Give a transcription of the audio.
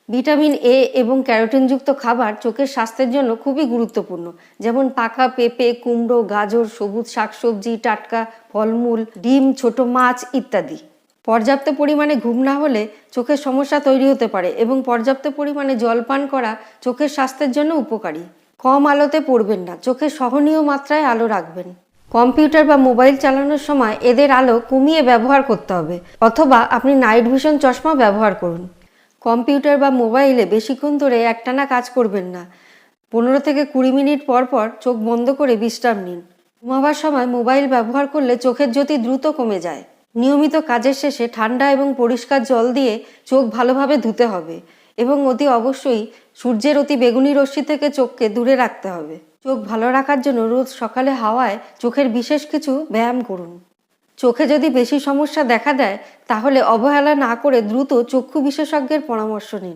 Vitamin A এবং ক্যারোটিনযুক্ত খাবার চোখের স্বাস্থ্যের জন্য খুবই গুরুত্বপূর্ণ, যেমন পাকা পেঁপে, কুমড়ো, গাজর, সবুজ শাকসবজি, টাটকা ফলমূল, ডিম, ছোট মাছ ইত্যাদি। পর্যাপ্ত পরিমাণে ঘুম না হলে চোখের সমস্যা তৈরি হতে পারে এবং পর্যাপ্ত পরিমাণে জল পান করা চোখের স্বাস্থ্যের জন্য উপকারী। কম আলোতে পড়বেন না, চোখের সহনীয় মাত্রায় আলো রাখবেন। কম্পিউটার বা মোবাইল চালানোর সময় এদের আলো কমিয়ে ব্যবহার করতে হবে, অথবা আপনি নাইট ভিশন চশমা ব্যবহার করুন। কম্পিউটার বা মোবাইলে বেশিক্ষণ ধরে একটানা কাজ করবেন না। 15 থেকে 20 মিনিট পর পর চোখ বন্ধ করে বিশ্রাম নিন। ঘুমাবার সময় মোবাইল ব্যবহার করলে চোখের জ্যোতি দ্রুত কমে যায়। নিয়মিত কাজের শেষে ঠান্ডা এবং পরিষ্কার জল দিয়ে চোখ ভালোভাবে ধুতে হবে এবং অতি অবশ্যই সূর্যের অতি বেগুনি রশ্মি থেকে চোখকে দূরে রাখতে হবে। চোখ ভালো রাখার জন্য রোজ সকালে হাওয়ায় চোখের বিশেষ কিছু ব্যায়াম করুন। চোখে যদি বেশি সমস্যা দেখা দেয় তাহলে অবহেলা না করে দ্রুত চক্ষু বিশেষজ্ঞের পরামর্শ নিন।